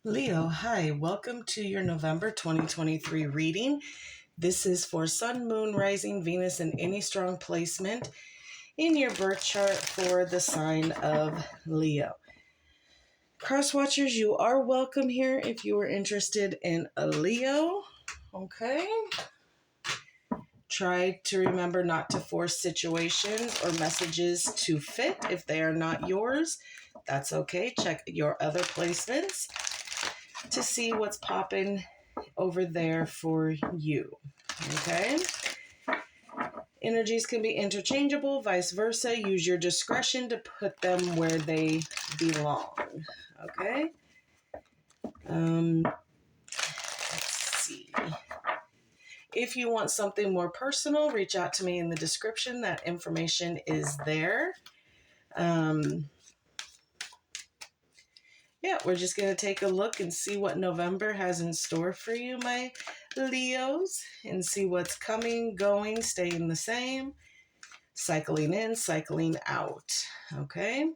Leo, hi. Welcome to your November 2023 reading. This is for Sun, Moon, Rising, Venus, and any strong placement in your birth chart for the sign of Leo. Crosswatchers, you are welcome here if you are interested in a Leo. Okay. Try to remember not to force situations or messages to fit if they are not yours. That's okay. Check your other placements to see what's popping over there for you. Okay? Energies can be interchangeable, vice versa. Use your discretion to put them where they belong. Okay? Let's see. If you want something more personal, reach out to me in the description. That information is there. Yeah, we're just going to take a look and see what November has in store for you, my Leos, and see what's coming, going, staying the same, cycling in, cycling out. Okay?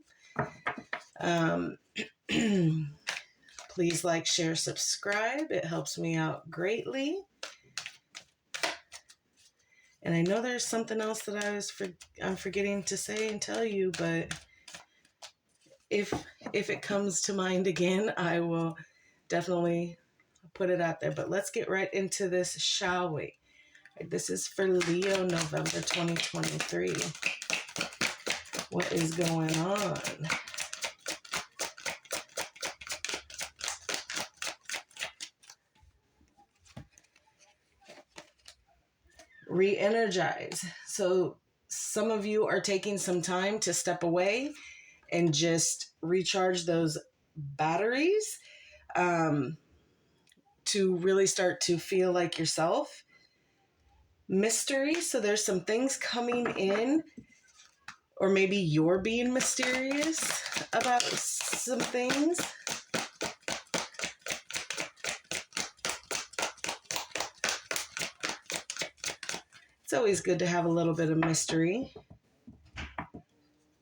Please like, share, subscribe. It helps me out greatly. And I know there's something else that I'm forgetting to say and tell you, but if it comes to mind again, I will definitely put it out there. But let's get right into this, shall we? This is for Leo, November 2023. What is going on? Re-energize. So some of you are taking some time to step away and just recharge those batteries to really start to feel like yourself. Mystery. So there's some things coming in, or maybe you're being mysterious about some things. It's always good to have a little bit of mystery.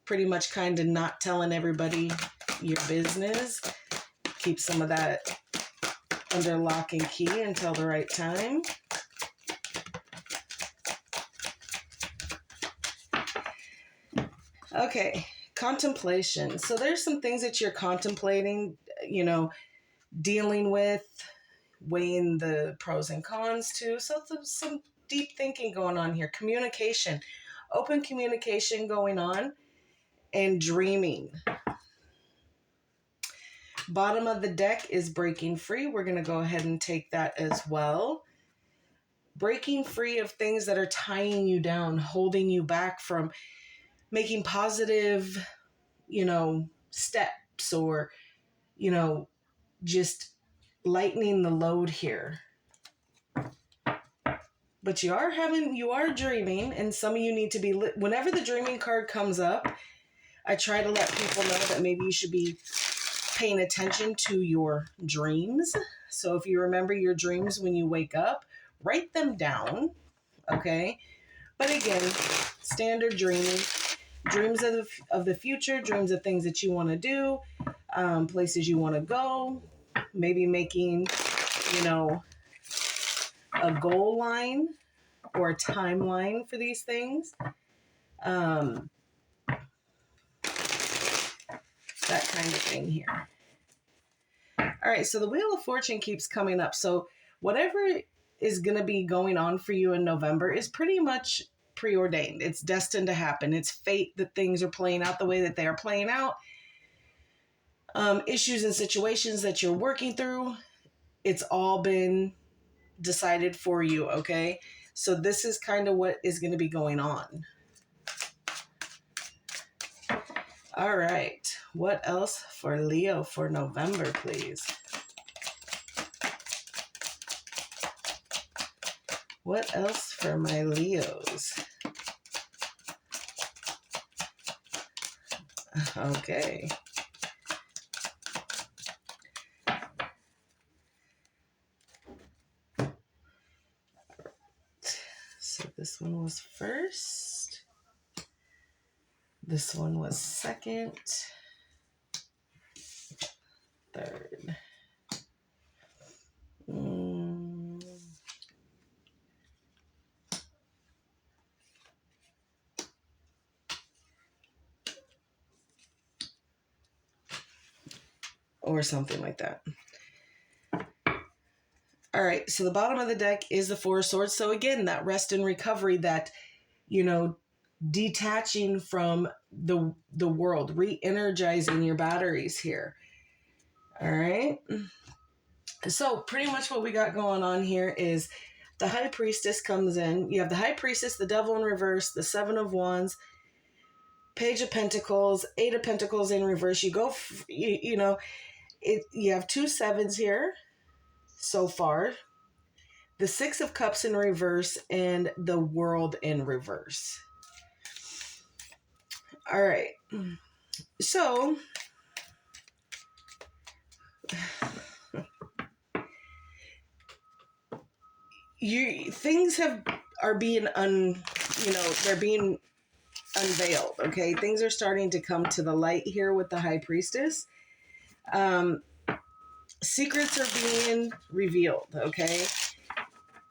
Pretty much kind of not telling everybody your business. Keep some of that under lock and key until the right time. Okay, contemplation. So there's some things that you're contemplating, dealing with, weighing the pros and cons too. So some deep thinking going on here. Communication, open communication going on, and dreaming. Bottom of the deck is breaking free. We're going to go ahead and take that as well. Breaking free of things that are tying you down, holding you back from making positive, steps, or, just lightening the load here. But you are dreaming, and some of you need to be whenever the dreaming card comes up, I try to let people know that maybe you should be paying attention to your dreams. So if you remember your dreams when you wake up, write them down, okay? But again, standard dreaming, dreams of the future, dreams of things that you want to do, places you want to go, maybe making, a goal line or a timeline for these things. That kind of thing here. All right, so the Wheel of Fortune keeps coming up. So whatever is going to be going on for you in November is pretty much preordained. It's destined to happen. It's fate that things are playing out the way that they are playing out. Issues and situations that you're working through, it's all been decided for you, okay? So this is kind of what is going to be going on. All right. What else for Leo for November, please? What else for my Leos? Okay. So this one was first. This one was second. Third. or something like that. All right, so the bottom of the deck is the Four of Swords. So again, that rest and recovery, that, detaching from the world, re-energizing your batteries here. All right. So pretty much what we got going on here is the High Priestess comes in. You have the High Priestess, the Devil in reverse, the Seven of Wands, Page of Pentacles, Eight of Pentacles in reverse. You go, you have 2 sevens here so far. The Six of Cups in reverse and the World in reverse. All right. So things are being they're being unveiled. Okay, things are starting to come to the light here with the High Priestess. Secrets are being revealed. Okay,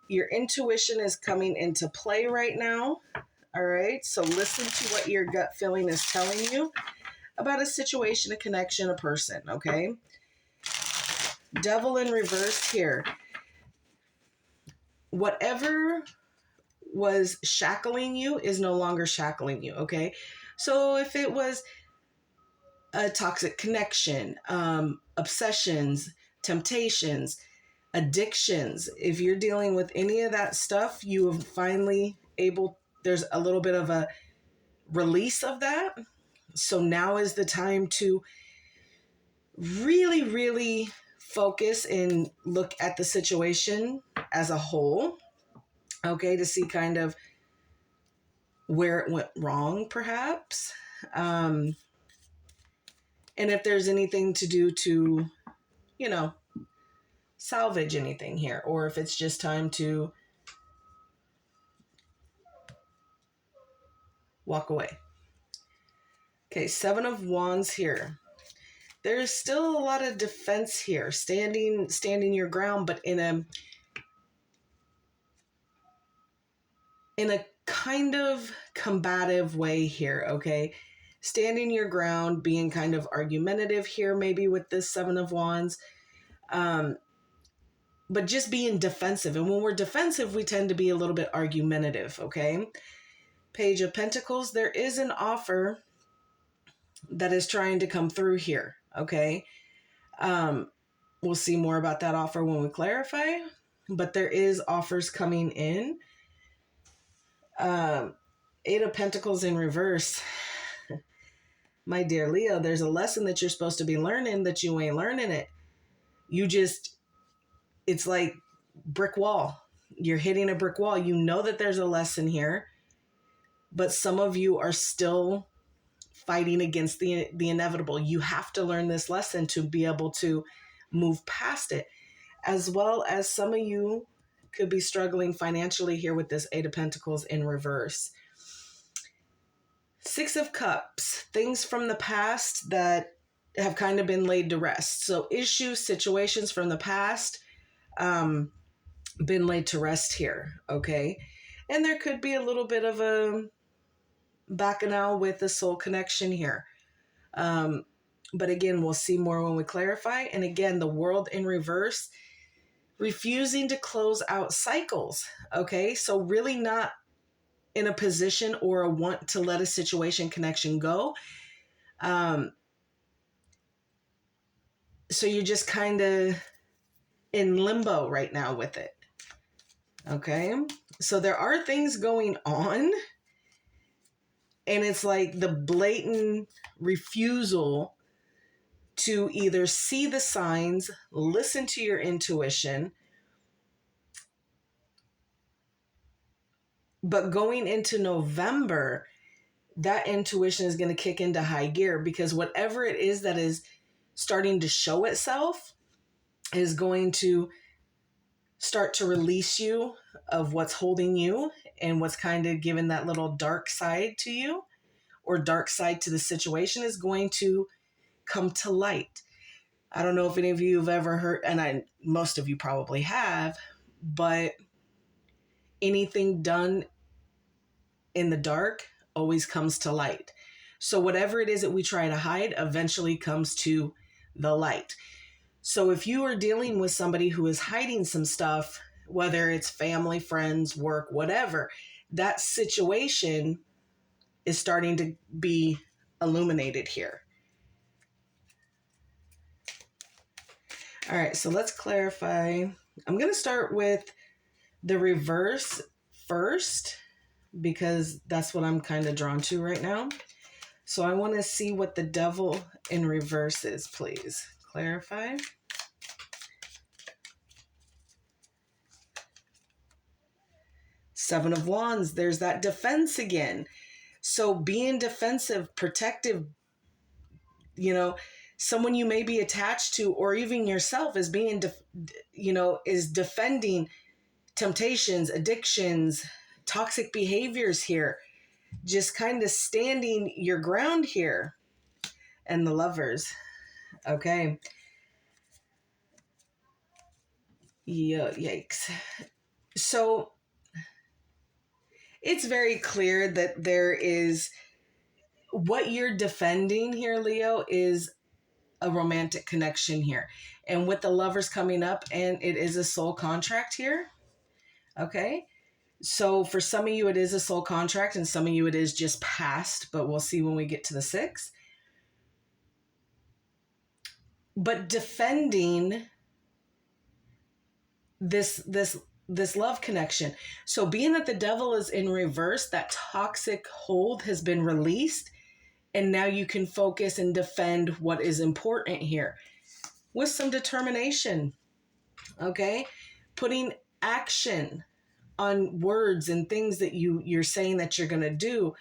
your intuition is coming into play right now. All right, so listen to what your gut feeling is telling you about a situation, a connection, a person. Okay, Devil in reverse here. Whatever was shackling you is no longer shackling you. Okay, so if it was a toxic connection, obsessions, temptations, addictions, if you're dealing with any of that stuff, you have finally there's a little bit of a release of that. So now is the time to really, really focus and look at the situation as a whole, okay, to see kind of where it went wrong, perhaps. And if there's anything to do to, salvage anything here, or if it's just time to walk away. Okay, Seven of Wands here. There's still a lot of defense here, standing your ground, but in a kind of combative way here, okay? Standing your ground, being kind of argumentative here, maybe with this Seven of Wands, but just being defensive. And when we're defensive, we tend to be a little bit argumentative, okay? Page of Pentacles, there is an offer that is trying to come through here, okay? We'll see more about that offer when we clarify, but there is offers coming in. Eight of Pentacles in reverse. My dear Leo, there's a lesson that you're supposed to be learning that you ain't learning it. It's like brick wall. You're hitting a brick wall. You know that there's a lesson here, but some of you are still fighting against the inevitable. You have to learn this lesson to be able to move past it, as well as some of you could be struggling financially here with this Eight of Pentacles in reverse. Six of Cups, things from the past that have kind of been laid to rest. So issues, situations from the past, been laid to rest here, okay? And there could be a little bit of a bacchanal with the soul connection here. But again, we'll see more when we clarify. And again, the World in reverse, refusing to close out cycles, okay? So really not in a position or a want to let a situation connection go. So you're just kind of in limbo right now with it, okay? So there are things going on, and it's like the blatant refusal to either see the signs, listen to your intuition. But going into November, that intuition is going to kick into high gear, because whatever it is that is starting to show itself is going to start to release you of what's holding you and what's kind of given that little dark side to you, or dark side to the situation, is going to come to light. I don't know if any of you have ever heard, and most of you probably have, but anything done in the dark always comes to light. So whatever it is that we try to hide eventually comes to the light. So if you are dealing with somebody who is hiding some stuff, whether it's family, friends, work, whatever, that situation is starting to be illuminated here. All right, so let's clarify. I'm going to start with the reverse first because that's what I'm kind of drawn to right now. So I want to see what the devil in reverse is, please. Clarify. Seven of Wands, there's that defense again. So being defensive, protective, someone you may be attached to, or even yourself is being, is defending temptations, addictions, toxic behaviors here. Just kind of standing your ground here. And the Lovers. Okay. Yeah, yikes. So it's very clear that there is what you're defending here, Leo, is a romantic connection here. And with the Lovers coming up, and it is a soul contract here. Okay. So for some of you, it is a soul contract, and some of you, it is just past, but we'll see when we get to the 6. But defending this love connection. So being that the devil is in reverse, that toxic hold has been released, and now you can focus and defend what is important here with some determination. Okay. Putting action on words and things that you're saying that you're going to do,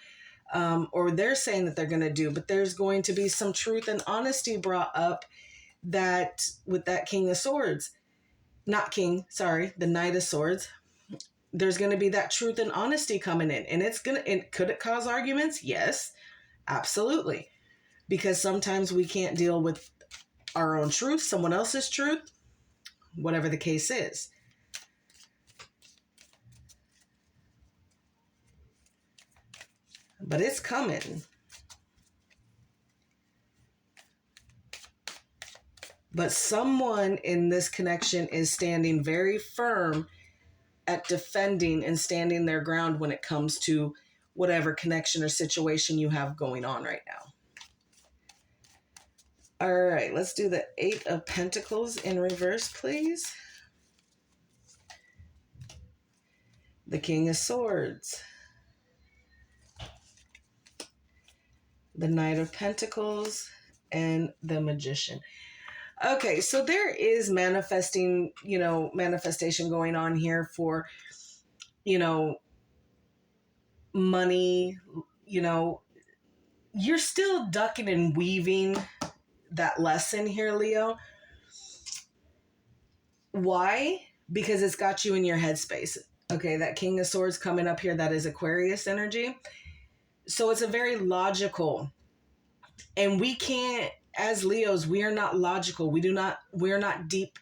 or they're saying that they're going to do, but there's going to be some truth and honesty brought up that with that King of Swords, the Knight of Swords, there's going to be that truth and honesty coming in, and could it cause arguments? Yes, absolutely. Because sometimes we can't deal with our own truth, someone else's truth, whatever the case is. But it's coming. But someone in this connection is standing very firm at defending and standing their ground when it comes to whatever connection or situation you have going on right now. All right, let's do the 8 of Pentacles in reverse, please. The King of Swords. The Knight of Pentacles and the Magician. Okay, so there is manifestation going on here for, money, you're still ducking and weaving that lesson here, Leo. Why? Because it's got you in your headspace. Okay, that King of Swords coming up here, that is Aquarius energy. So it's a very logical, and we can't, as Leos, we are not logical. We're not deep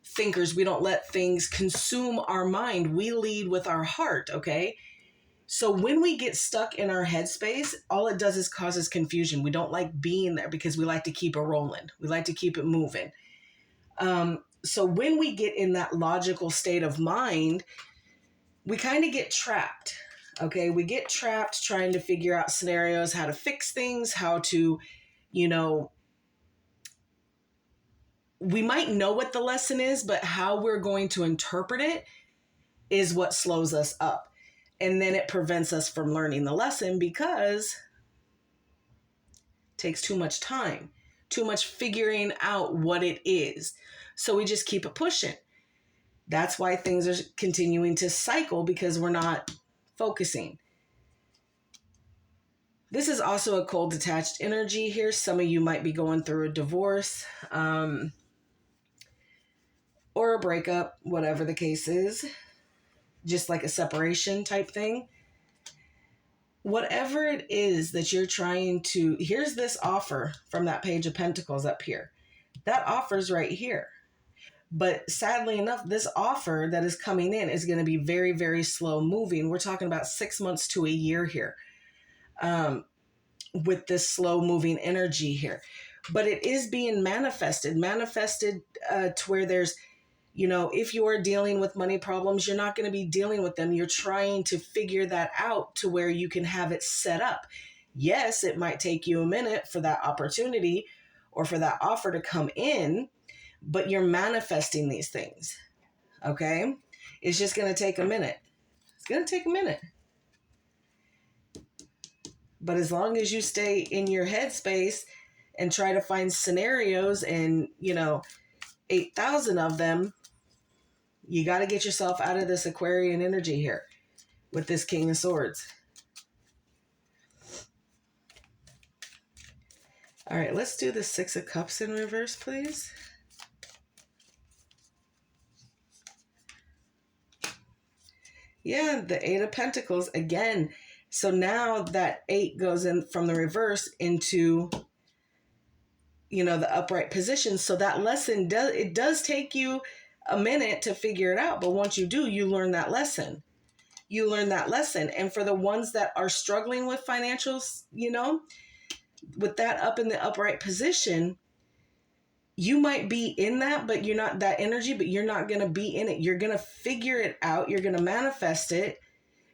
thinkers. We don't let things consume our mind. We lead with our heart, okay? So when we get stuck in our headspace, all it does is causes confusion. We don't like being there because we like to keep it rolling. We like to keep it moving. So when we get in that logical state of mind, we kind of get trapped. Okay, we get trapped trying to figure out scenarios, how to fix things, how to, we might know what the lesson is, but how we're going to interpret it is what slows us up. And then it prevents us from learning the lesson because it takes too much time, too much figuring out what it is. So we just keep it pushing. That's why things are continuing to cycle, because we're not focusing. This is also a cold detached energy here. Some of you might be going through a divorce or a breakup, whatever the case is, just like a separation type thing. Whatever it is that you're trying to, here's this offer from that Page of Pentacles up here. That offer's right here. But sadly enough, this offer that is coming in is going to be very, very slow moving. We're talking about 6 months to a year here with this slow moving energy here. but it is being manifested to where there's, if you are dealing with money problems, you're not going to be dealing with them. You're trying to figure that out to where you can have it set up. Yes, it might take you a minute for that opportunity or for that offer to come in, but you're manifesting these things. Okay? It's just going to take a minute. It's going to take a minute. But as long as you stay in your headspace and try to find scenarios and, 8,000 of them, you got to get yourself out of this Aquarian energy here with this King of Swords. All right, let's do the Six of Cups in reverse, please. Yeah, the Eight of Pentacles again. So now that 8 goes in from the reverse into, the upright position. So that lesson does take you a minute to figure it out. But once you do, you learn that lesson. And for the ones that are struggling with financials, with that up in the upright position, you might be in that, but you're not that energy, but you're not going to be in it. You're going to figure it out. You're going to manifest it.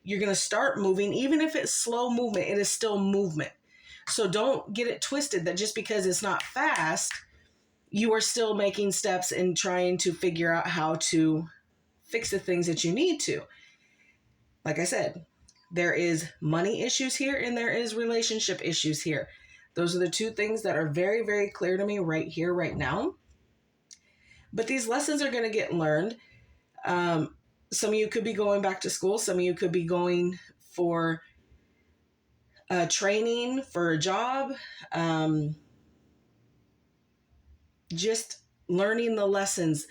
You're going to start moving. Even if it's slow movement, it is still movement. So don't get it twisted that just because it's not fast, you are still making steps and trying to figure out how to fix the things that you need to. Like I said, there is money issues here and there is relationship issues here. Those are the two things that are very, very clear to me right here, right now. But these lessons are going to get learned. Some of you could be going back to school. Some of you could be going for training for a job. Just learning the lessons,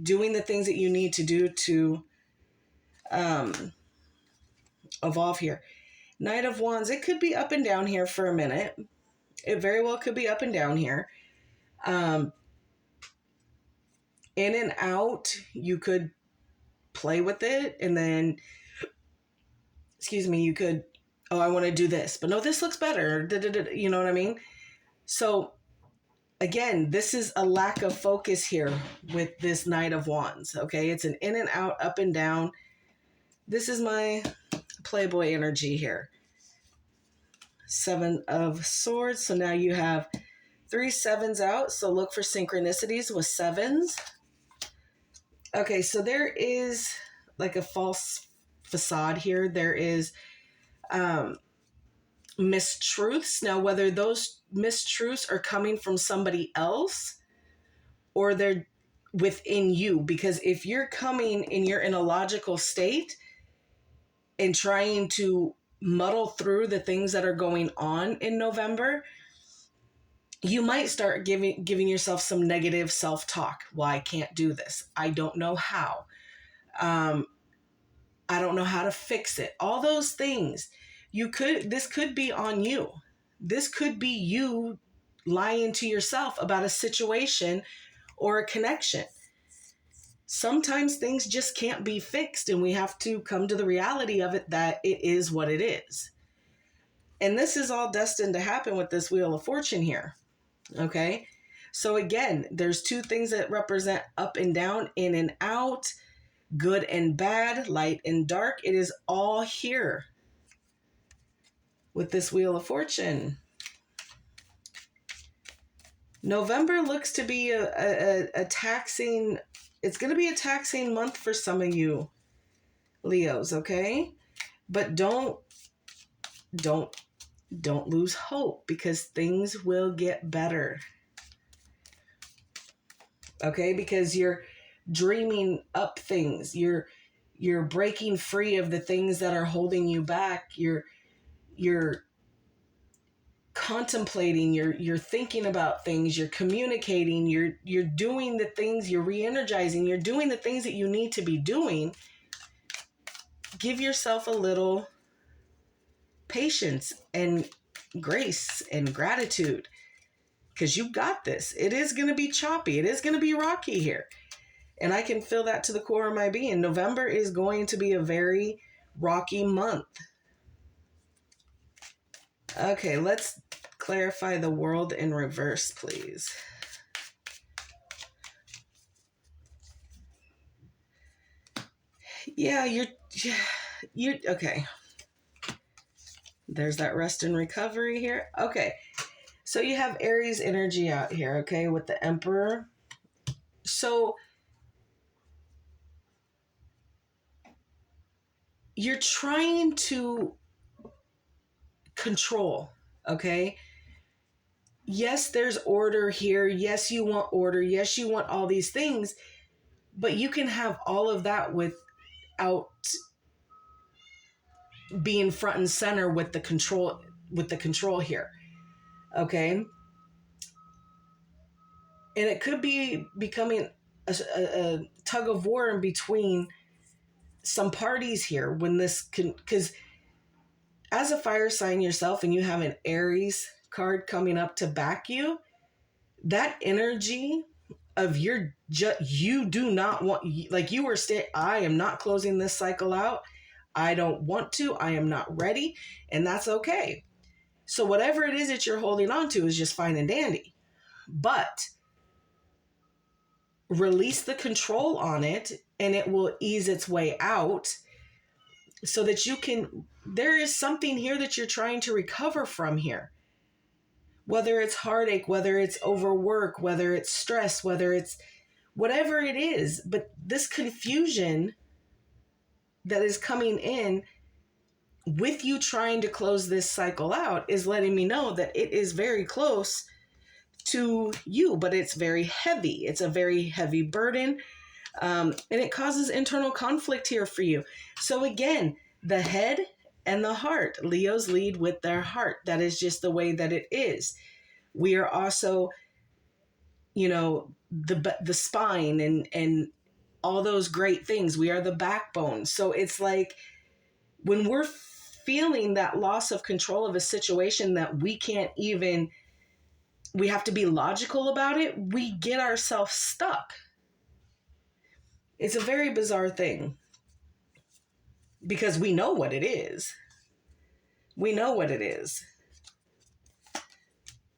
doing the things that you need to do to evolve here. Knight of Wands, it could be up and down here for a minute. It very well could be up and down here. In and out, you could play with it, and then, you could, I want to do this, but no, this looks better. You know what I mean? So again, this is a lack of focus here with this Knight of Wands. Okay, it's an in and out, up and down. This is my Playboy energy here. Seven of Swords. So now you have 3 sevens out. So look for synchronicities with sevens. Okay, so there is like a false facade here. There is mistruths. Now, whether those mistruths are coming from somebody else or they're within you, because if you're coming and you're in a logical state and trying to muddle through the things that are going on in November, you might start giving yourself some negative self-talk. Well, I can't do this. I don't know how. I don't know how to fix it. All those things. This could be on you. This could be you lying to yourself about a situation or a connection. Sometimes things just can't be fixed, and we have to come to the reality of it that it is what it is. And this is all destined to happen with this Wheel of Fortune here. Okay? So again, there's 2 things that represent up and down, in and out, good and bad, light and dark. It is all here with this Wheel of Fortune. November looks to be a taxing, it's going to be a taxing month for some of you Leos, okay? But don't lose hope, because things will get better. Okay? Because you're dreaming up things. You're breaking free of the things that are holding you back. You're contemplating, you're thinking about things, you're communicating, you're doing the things, you're re-energizing, you're doing the things that you need to be doing. Give yourself a little patience and grace and gratitude, because you got this. It is going to be choppy. It is going to be rocky here. And I can feel that to the core of my being. November is going to be a very rocky month. Okay, let's clarify the world in reverse, please? Yeah, you're okay. There's that rest and recovery here. Okay. So you have Aries energy out here, okay, with the Emperor. So you're trying to control, okay? Yes, there's order here. Yes, you want order. Yes, you want all these things, but you can have all of that without being front and center with the control here. Okay? And it could be becoming a tug of war in between some parties here when this can, because as a fire sign yourself and you have an Aries card coming up to back you, that energy of you do not want, like you were I am not closing this cycle out. I don't want to. I am not ready. And that's okay. So whatever it is that you're holding on to is just fine and dandy. But release the control on it and it will ease its way out so that there is something here that you're trying to recover from here. Whether it's heartache, whether it's overwork, whether it's stress, whether it's whatever it is. But this confusion that is coming in with you trying to close this cycle out is letting me know that it is very close to you, but it's very heavy. It's a very heavy burden. And it causes internal conflict here for you. So again, the head and the heart. Leos lead with their heart. That is just the way that it is. We are also, the spine and all those great things. We are the backbone. So it's like when we're feeling that loss of control of a situation that we have to be logical about it, we get ourselves stuck. It's a very bizarre thing because we know what it is. We know what it is.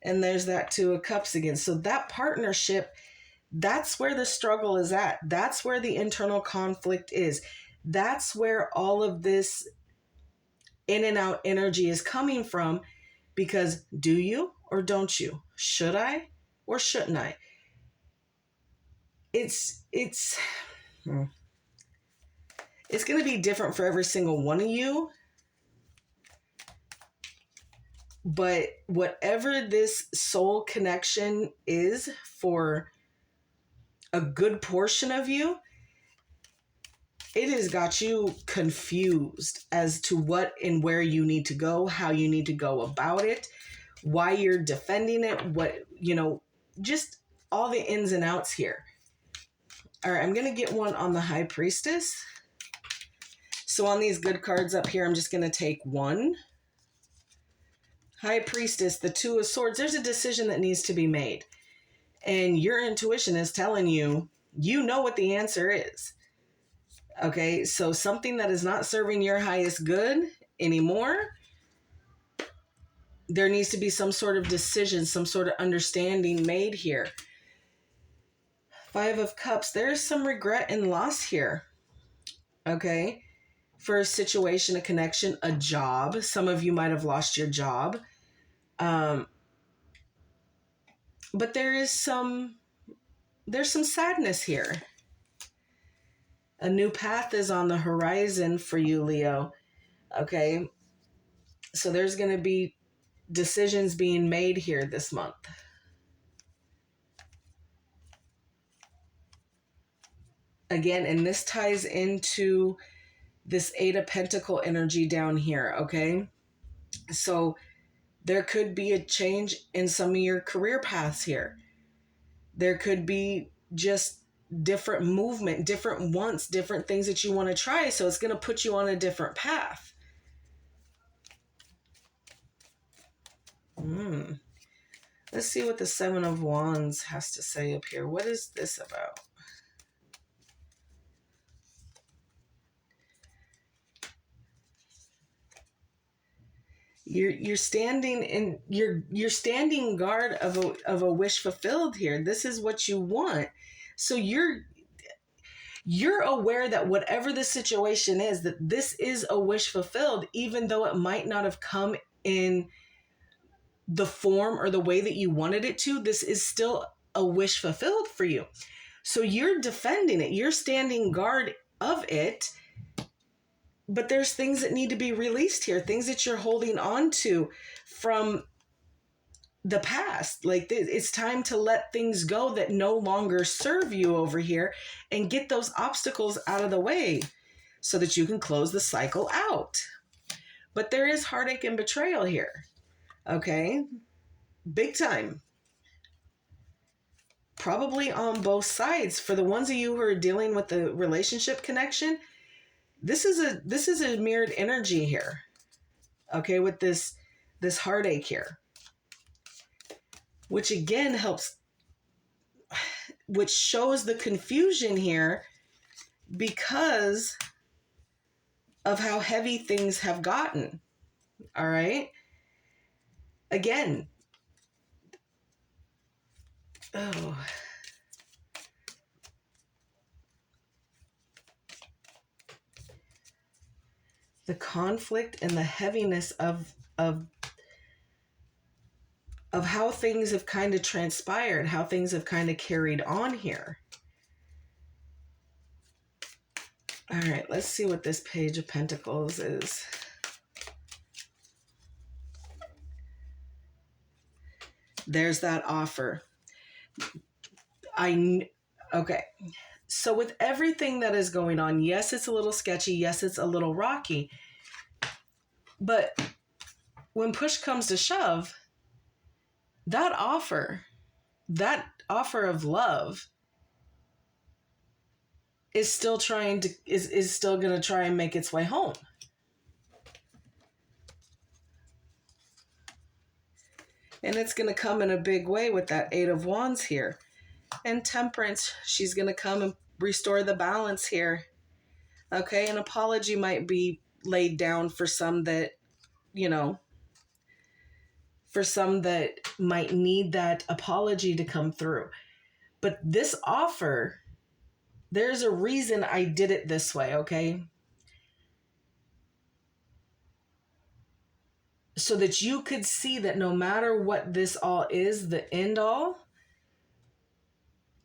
And there's that Two of Cups again. So that partnership, that's where the struggle is at. That's where the internal conflict is. That's where all of this in and out energy is coming from, because do you or don't you? Should I or shouldn't I? It's going to be different for every single one of you. But whatever this soul connection is for a good portion of you, it has got you confused as to what and where you need to go, how you need to go about it, why you're defending it, just all the ins and outs here. All right, I'm going to get one on the High Priestess. So on these good cards up here, I'm just going to take one. High Priestess, the Two of Swords. There's a decision that needs to be made. And your intuition is telling you, you know what the answer is. Okay, so something that is not serving your highest good anymore, there needs to be some sort of decision, some sort of understanding made here. Five of Cups, there's some regret and loss here. Okay, for a situation, a connection, a job. Some of you might have lost your job. But there's some sadness here. A new path is on the horizon for you, Leo. Okay, so there's going to be decisions being made here this month. Again, and this ties into this Eight of Pentacle energy down here, okay? So there could be a change in some of your career paths here. There could be just different movement, different wants, different things that you want to try. So it's going to put you on a different path. Let's see what the Seven of Wands has to say up here. What is this about? You're standing in you're standing guard of a wish fulfilled here. This is what you want. So you're aware that whatever the situation is, that this is a wish fulfilled, even though it might not have come in the form or the way that you wanted it to. This is still a wish fulfilled for you. So you're defending it. You're standing guard of it. But there's things that need to be released here, things that you're holding on to from the past. Like, it's time to let things go that no longer serve you over here and get those obstacles out of the way so that you can close the cycle out. But there is heartache and betrayal here. Okay? Big time. Probably on both sides. For the ones of you who are dealing with the relationship connection, this is a mirrored energy here. Okay, with this heartache here. Which again which shows the confusion here because of how heavy things have gotten. All right? Again. Oh. The conflict and the heaviness of how things have kind of transpired, how things have kind of carried on here. All right, let's see what this Page of Pentacles is. There's that offer. Okay. So with everything that is going on, yes, it's a little sketchy. Yes, it's a little rocky. But when push comes to shove, that offer of love is still going to try and make its way home. And it's going to come in a big way with that Eight of Wands here. And Temperance, she's going to come and restore the balance here. Okay, an apology might be laid down for some that, for some that might need that apology to come through. But this offer, there's a reason I did it this way, okay? So that you could see that no matter what this all is, the end all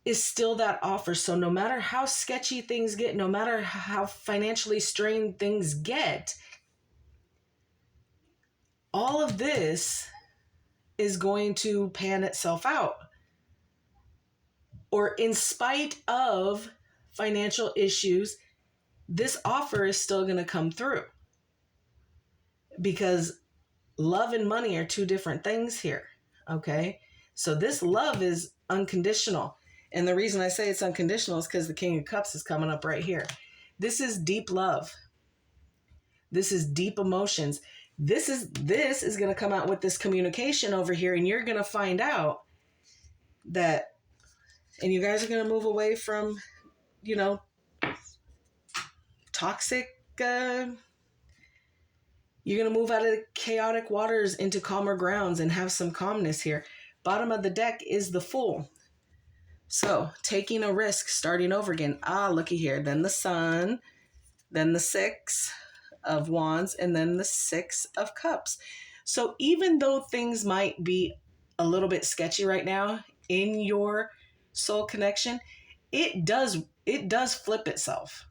is still that offer. So no matter how sketchy things get, no matter how financially strained things get, all of this is going to pan itself out. Or in spite of financial issues, this offer is still going to come through. Because love and money are two different things here. Okay? So this love is unconditional. And the reason I say it's unconditional is because the King of Cups is coming up right here. This is deep love. This is deep emotions. This is going to come out with this communication over here, and you're going to find out that, and you guys are going to move away from, toxic, you're going to move out of the chaotic waters into calmer grounds and have some calmness here. Bottom of the deck is the Fool. So, taking a risk, starting over again. Looky here. Then the Sun, then the Six of Wands, and then the Six of Cups. So, even though things might be a little bit sketchy right now in your soul connection, it does flip itself.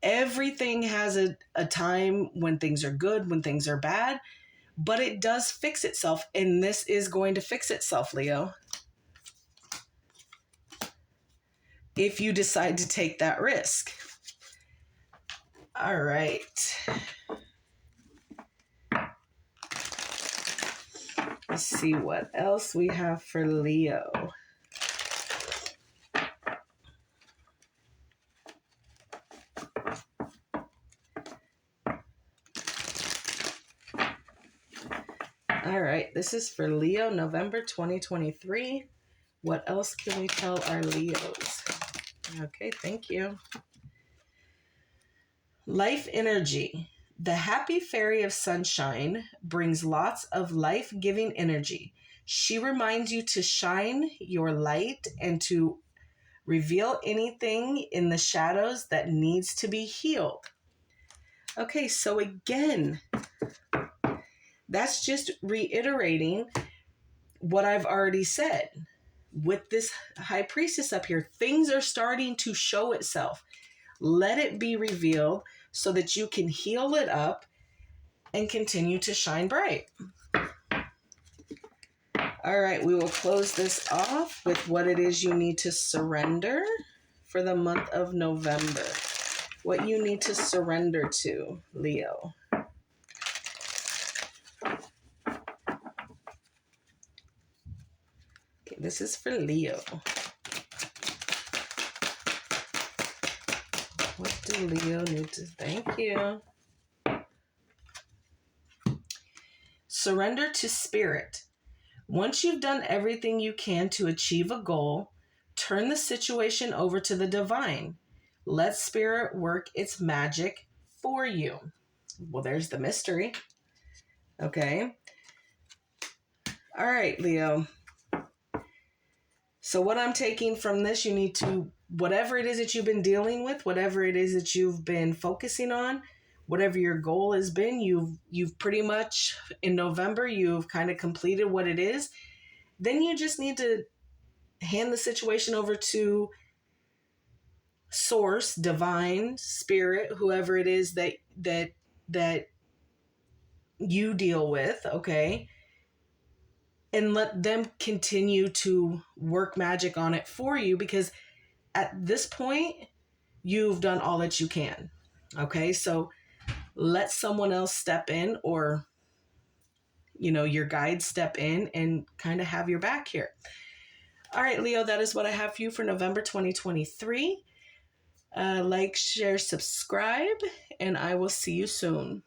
Everything has a time when things are good, when things are bad, but it does fix itself, and this is going to fix itself, Leo. If you decide to take that risk. All right. Let's see what else we have for Leo. All right, this is for Leo, November 2023. What else can we tell our Leos? Okay, thank you. Life energy. The happy fairy of sunshine brings lots of life-giving energy. She reminds you to shine your light and to reveal anything in the shadows that needs to be healed. Okay, so again, that's just reiterating what I've already said. With this high priestess up here, things are starting to show itself. Let it be revealed so that you can heal it up and continue to shine bright. All right, we will close this off with what it is you need to surrender for the month of November. What you need to surrender to, Leo. Okay, this is for Leo. What do Leo need to... Thank you. Surrender to spirit. Once you've done everything you can to achieve a goal, turn the situation over to the divine. Let spirit work its magic for you. Well, there's the mystery. Okay. All right, Leo. So what I'm taking from this, you need to, whatever it is that you've been dealing with, whatever it is that you've been focusing on, whatever your goal has been, you've pretty much, in November, you've kind of completed what it is. Then you just need to hand the situation over to source, divine, spirit, whoever it is that you deal with, okay? And let them continue to work magic on it for you, because at this point, you've done all that you can. Okay, so let someone else step in, or, your guides step in and kind of have your back here. All right, Leo, that is what I have for you for November 2023. Like, share, subscribe, and I will see you soon.